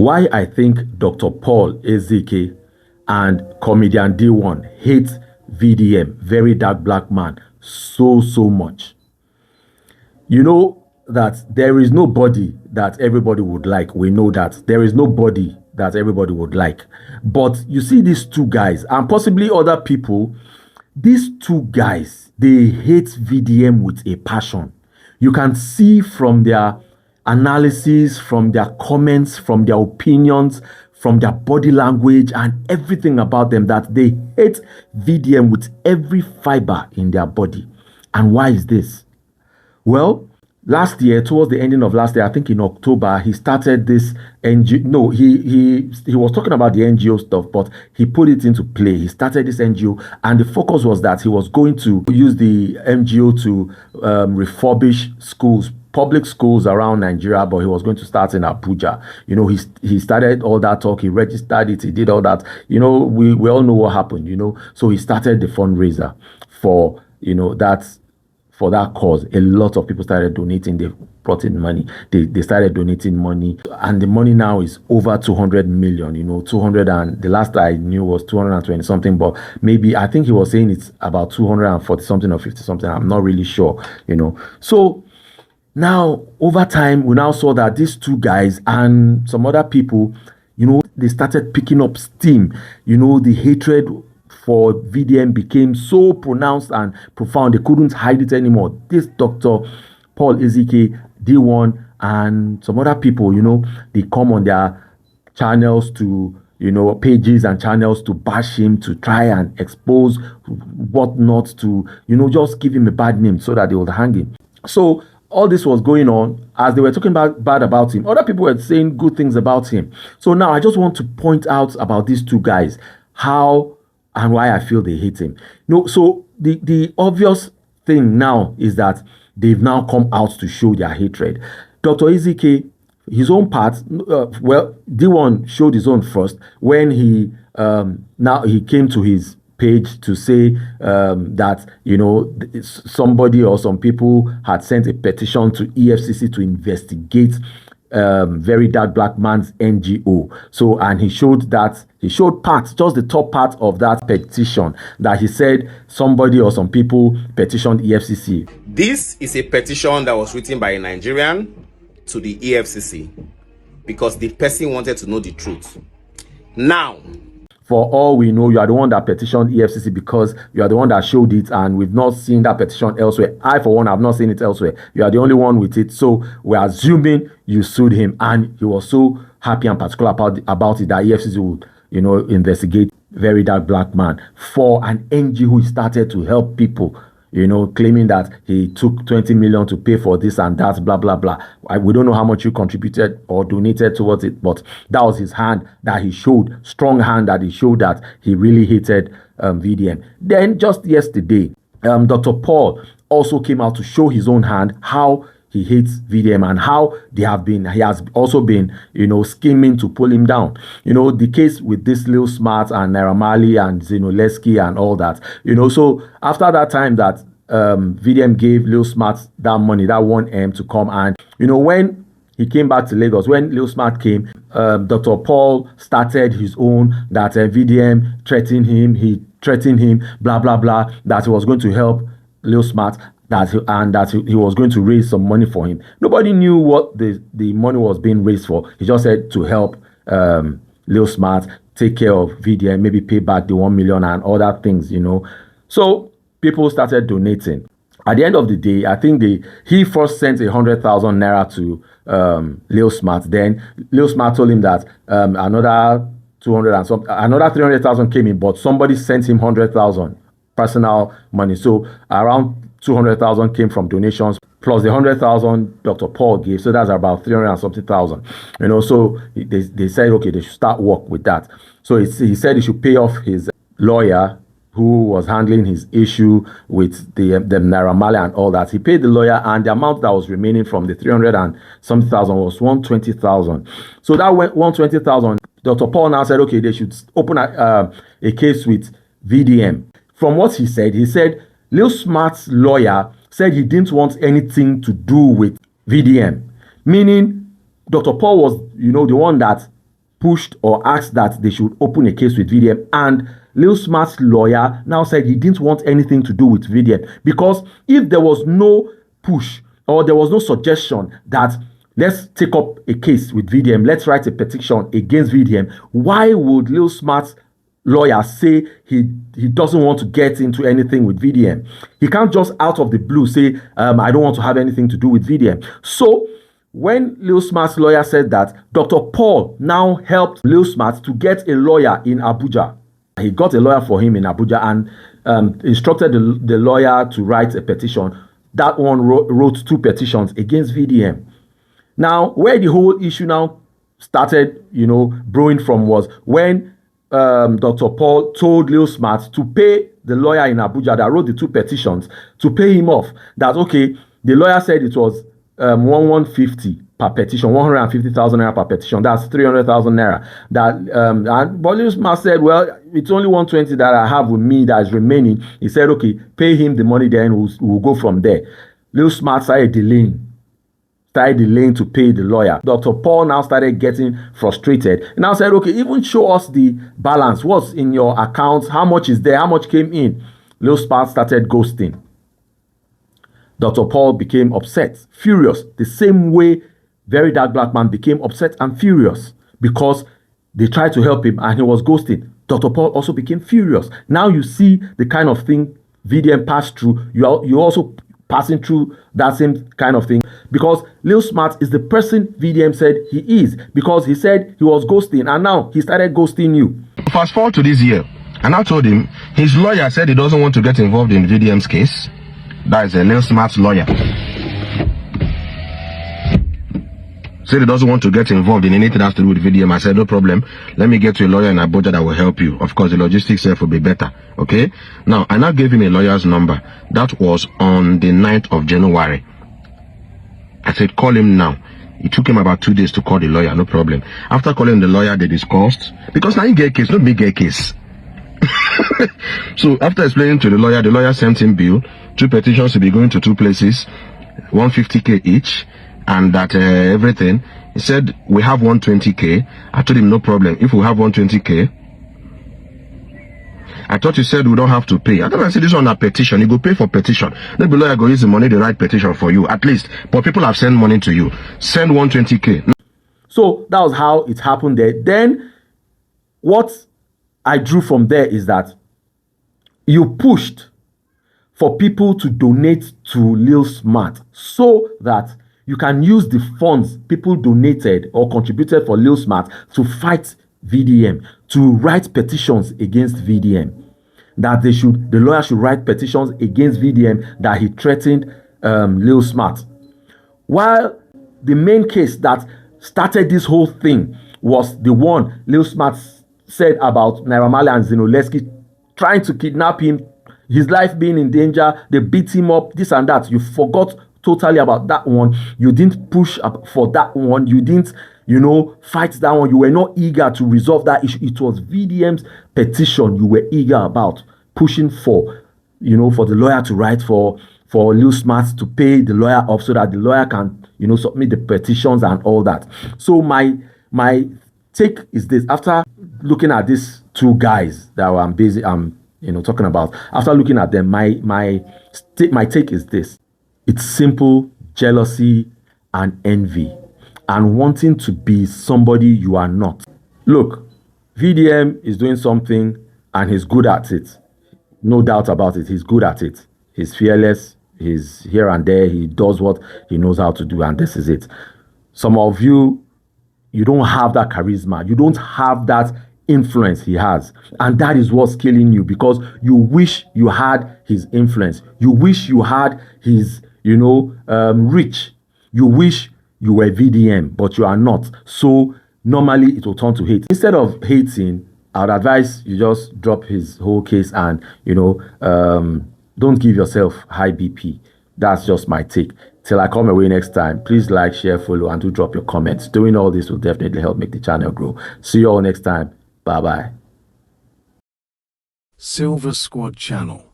Why I think Dr. Paul Ezike and comedian DeeOne hate VDM, Very Dark Black Man, so much. You know that there is nobody that everybody would like. We know that there is nobody that everybody would like. But you see these two guys and possibly other people, these two guys, they hate VDM with a passion. You can see from their analysis, from their comments, from their opinions, from their body language and everything about them that they hate VDM with every fiber in their body. And why is this? Well, last year, towards the ending of last year, I think in October, he started this NGO. No, he was talking about the NGO stuff, but he put it into play. He started this NGO, and the focus was that he was going to use the NGO to refurbish schools, public schools around Nigeria, but he was going to start in Abuja. You know, he started all that talk, he registered it, he did all that. You know, we all know what happened, you know. So he started the fundraiser for, you know, for that cause. A lot of people started donating. They brought in money. They started donating money, and the money now is over 200 million. You know, 200, and the last I knew was 220 something. But maybe I think he was saying it's about 240 something or 50 something. I'm not really sure. You know, so now over time we now saw that these two guys and some other people, you know, they started picking up steam. You know, the hatred for VDM became so pronounced and profound, they couldn't hide it anymore. This Dr. Paul Ezike, DeeOne, and some other people, you know, they come on their channels to, you know, pages and channels to bash him, to try and expose what not to, you know, just give him a bad name so that they would hang him. So all this was going on as they were talking bad about him. Other people were saying good things about him. So now I just want to point out about these two guys, how and why I feel they hate him. No, so the obvious thing now is that they've now come out to show their hatred. Dr. Ezike, his own part, well, DeeOne showed his own first when he now he came to his page to say that, you know, somebody or some people had sent a petition to EFCC to investigate Very Dark Black Man's NGO. So, and he showed parts, just the top part of that petition, that he said somebody or some people petitioned EFCC. This is a petition that was written by a Nigerian to the EFCC because the person wanted to know the truth. Now, for all we know, you are the one that petitioned EFCC because you are the one that showed it, and we've not seen that petition elsewhere. I, for one, have not seen it elsewhere. You are the only one with it. So we're assuming you sued him, and he was so happy and particular about it that EFCC would, you know, investigate Very Dark Black Man for an NGO who started to help people, you know, claiming that he took 20 million to pay for this and that, blah, blah, blah. We don't know how much you contributed or donated towards it, but that was his hand that he showed, strong hand that he showed that he really hated VDM. Then just yesterday, Dr. Paul also came out to show his own hand, how he hates VDM and how he has also been, you know, scheming to pull him down. You know, the case with this Lil Smart and Naira Marley and Zenoleski and all that, you know. So after that time that VDM gave Lil Smart that money, that 1M to come, and, you know, when he came back to Lagos, when Lil Smart came, Dr. Paul started his own, that VDM threatened him, blah, blah, blah, that he was going to help Lil Smart, that he was going to raise some money for him. Nobody knew what the money was being raised for. He just said to help Lil Smart take care of VDM, maybe pay back the 1 million and other things, you know. So people started donating. At the end of the day, I think he first sent 100,000 naira to Lil Smart. Then Lil Smart told him that another 200 and something, another 300,000 came in, but somebody sent him 100,000 personal money. So around 200,000 came from donations, plus the 100,000 Dr. Paul gave. So that's about 300 and something thousand. You know, so they said, okay, they should start work with that. So he said he should pay off his lawyer who was handling his issue with the Naira Marley and all that. He paid the lawyer, and the amount that was remaining from the 300 and something thousand was 120,000. So that 120,000, Dr. Paul now said, okay, they should open a case with VDM. From what he said Lil Smart's lawyer said he didn't want anything to do with VDM, meaning Dr. Paul was, you know, the one that pushed or asked that they should open a case with VDM, and Lil Smart's lawyer now said he didn't want anything to do with VDM, because if there was no push or there was no suggestion that let's take up a case with VDM, let's write a petition against VDM, why would Lil Smart's lawyer say he doesn't want to get into anything with VDM? He can't just out of the blue say, I don't want to have anything to do with VDM. So when Lil Smart's lawyer said that, Dr. Paul now helped Lil Smart to get a lawyer in Abuja. He got a lawyer for him in Abuja and instructed the lawyer to write a petition. That one wrote 2 petitions against VDM. Now, where the whole issue now started, brewing from was when Dr. Paul told Lil Smart to pay the lawyer in Abuja that wrote the 2 petitions to pay him off. That, okay, the lawyer said it was 150 per petition, 150,000 naira per petition. That's 300,000 naira. But Lil Smart said, well, it's only 120 that I have with me that is remaining. He said, okay, pay him the money, then we'll go from there. Lil Smart started delaying to pay the lawyer. Dr. Paul now started getting frustrated. He now said, okay, even show us the balance. What's in your accounts? How much is there? How much came in? Lil Smart started ghosting. Dr. Paul became upset, furious, the same way VeryDarkBlackMan became upset and furious because they tried to help him and he was ghosting. Dr. Paul also became furious. Now you see the kind of thing VDM passed through. You're also passing through that same kind of thing, because Lil Smart is the person VDM said he is, because he said he was ghosting and now he started ghosting you. Fast forward to this year, and I told him his lawyer said he doesn't want to get involved in VDM's case. That is a Lil Smart's lawyer. Said he doesn't want to get involved in anything that has to do with VDM. I said, no problem. Let me get you a lawyer in Abuja that will help you. Of course, the logistics will be better. Okay? Now, I now gave him a lawyer's number. That was on the 9th of January. I said, call him now. It took him about 2 days to call the lawyer. No problem. After calling the lawyer, they discussed. Because now you get a case, not me get a case. So after explaining to the lawyer sent him bill, 2 petitions to be going to 2 places, 150K each, and that everything. He said, we have 120K. I told him, no problem. If we have 120K, I thought you said we don't have to pay. I thought I said this on a petition. You go pay for petition. Then the lawyer go use the money to write petition for you, at least. But people have sent money to you. Send 120K. So that was how it happened there. Then what I drew from there is that you pushed for people to donate to Lil Smart so that you can use the funds people donated or contributed for Lil Smart to fight VDM, to write petitions against VDM. That the lawyer should write petitions against VDM that he threatened Lil Smart. While the main case that started this whole thing was the one Lil Smart said about Naira Marley and Zinoleski trying to kidnap him, his life being in danger, they beat him up, this and that. You forgot totally about that one. You didn't push up for that one. You didn't, fight that one. You were not eager to resolve that issue. It was VDM's petition you were eager about, pushing for, for the lawyer to write for Lil Smart to pay the lawyer off so that the lawyer can, submit the petitions and all that. So my take is this: after looking at these 2 guys that I'm talking about, after looking at them, my take is this: it's simple jealousy and envy and wanting to be somebody you are not. Look, VDM is doing something and he's good at it. No doubt about it. He's good at it. He's fearless. He's here and there. He does what he knows how to do, and this is it. Some of you don't have that charisma. You don't have that influence he has, and that is what's killing you, because you wish you had his influence. You wish you had his reach. You wish you were VDM, but you are not. So normally it will turn to hate. Instead of hating, I would advise you just drop his whole case and don't give yourself high BP. That's just my take. Till I come away next time, please like, share, follow, and do drop your comments. Doing all this will definitely help make the channel grow. See you all next time. Bye bye. Silva Squad channel.